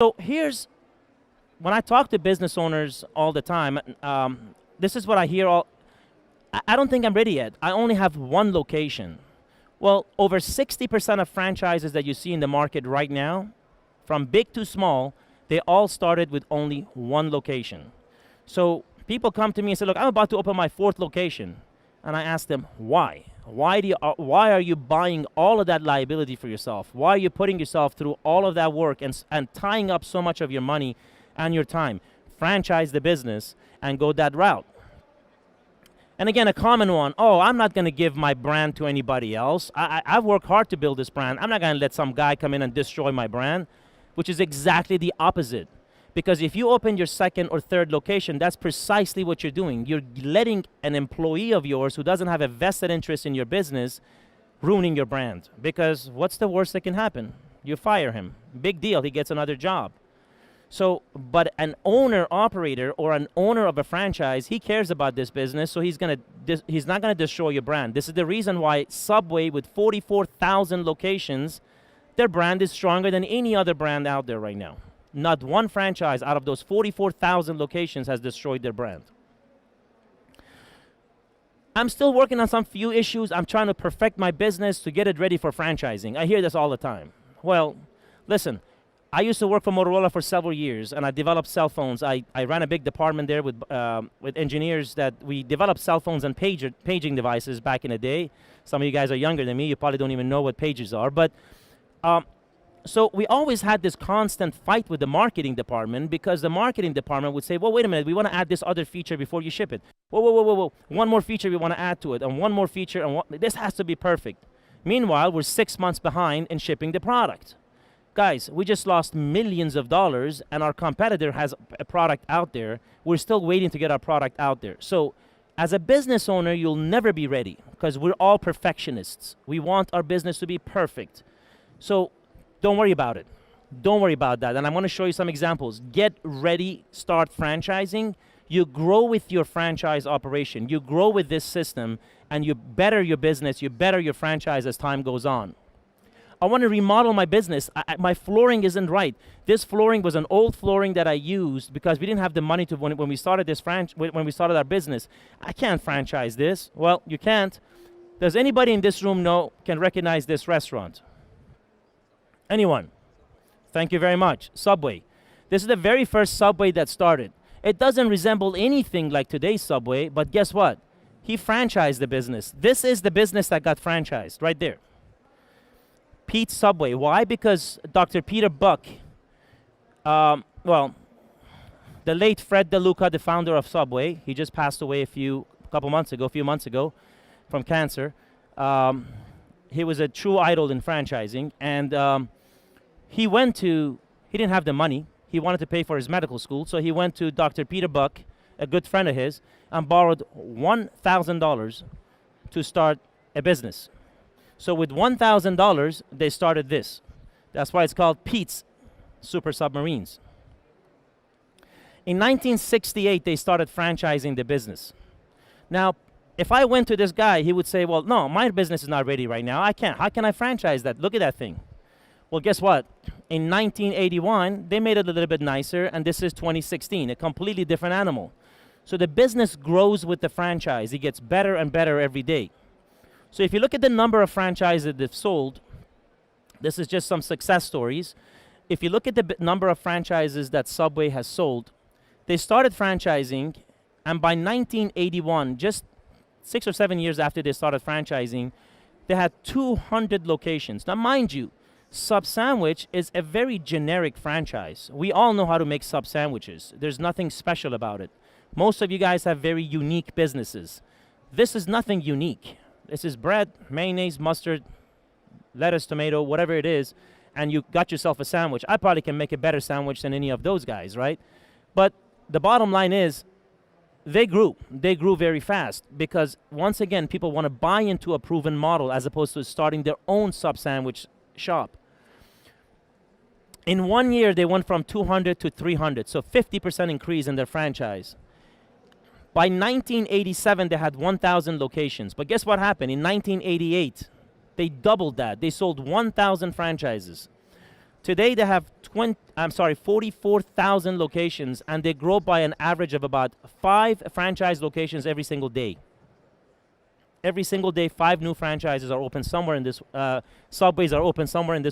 So here's, when I talk to business owners all the time, this is what I hear all, I don't think I'm ready yet. I only have one location. Well, over 60% of franchises that you see in the market right now, from big to small, they all started with only one location. So people come to me and say, look, I'm about to open my fourth location. And I ask them, why? Why are you buying all of that liability for yourself? Why are you putting yourself through all of that work and tying up so much of your money and your time? Franchise the business and go that route. And again, a common one, oh, I'm not going to give my brand to anybody else. I've worked hard to build this brand. I'm not going to let some guy come in and destroy my brand, which is exactly the opposite. Because if you open your second or third location, that's precisely what you're doing. You're letting an employee of yours who doesn't have a vested interest in your business ruining your brand. Because what's the worst that can happen? You fire him. Big deal. He gets another job. So, but an owner-operator or an owner of a franchise, he cares about this business, so he's not going to destroy your brand. This is the reason why Subway, with 44,000 locations, their brand is stronger than any other brand out there right now. Not one franchise out of those 44,000 locations has destroyed their brand. I'm still working on some few issues. I'm trying to perfect my business to get it ready for franchising. I hear this all the time. Well, listen, I used to work for Motorola for several years, and I developed cell phones. I ran a big department there with engineers that we developed cell phones and paging devices back in the day. Some of you guys are younger than me. You probably don't even know what pages are. But so we always had this constant fight with the marketing department, because the marketing department would say, well, wait a minute, we want to add this other feature before you ship it. Whoa, whoa, whoa, whoa, whoa. One more feature we want to add to it, and one more feature, and this has to be perfect. Meanwhile, we're 6 months behind in shipping the product. Guys, we just lost millions of dollars, and our competitor has a product out there. We're still waiting to get our product out there. So as a business owner, you'll never be ready, because we're all perfectionists. We want our business to be perfect. So don't worry about it. Don't worry about that. And I'm going to show you some examples. Get ready, start franchising. You grow with your franchise operation. You grow with this system, and you better your business, you better your franchise as time goes on. I want to remodel my business. My flooring isn't right. This flooring was an old flooring that I used because we didn't have the money to when we started this when we started our business. I can't franchise this. Well, you can't. Does anybody in this room can recognize this restaurant? Anyone? Thank you very much. Subway. This is the very first Subway that started. It doesn't resemble anything like today's Subway, but guess what? He franchised the business. This is the business that got franchised right there. Pete's Subway. Why? Because Dr. Peter Buck, well, the late Fred DeLuca, the founder of Subway, he just passed away a few months ago from cancer. He was a true idol in franchising, and he didn't have the money. He wanted to pay for his medical school, so he went to Dr. Peter Buck, a good friend of his, and borrowed $1,000 to start a business. So with $1,000, they started this. That's why it's called Pete's Super Submarines. In 1968, they started franchising the business. Now, if I went to this guy, he would say, well, no, my business is not ready right now. I can't. How can I franchise that? Look at that thing. Well, guess what? In 1981, they made it a little bit nicer, and this is 2016, a completely different animal. So the business grows with the franchise. It gets better and better every day. So if you look at the number of franchises they've sold, this is just some success stories. If you look at the number of franchises that Subway has sold, they started franchising, and by 1981, just 6 or 7 years after they started franchising, they had 200 locations. Now, mind you, Sub Sandwich is a very generic franchise. We all know how to make sub sandwiches. There's nothing special about it. Most of you guys have very unique businesses. This is nothing unique. This is bread, mayonnaise, mustard, lettuce, tomato, whatever it is, and you got yourself a sandwich. I probably can make a better sandwich than any of those guys, right? But the bottom line is, they grew. They grew very fast because, once again, people want to buy into a proven model as opposed to starting their own sub-sandwich shop. In 1 year, they went from 200 to 300, so 50% increase in their franchise. By 1987, they had 1,000 locations. But guess what happened? In 1988, they doubled that. They sold 1,000 franchises. Today, they have 44,000 locations, and they grow by an average of about 5 franchise locations every single day. Every single day, 5 new franchises are open somewhere in this. Subways are open somewhere in this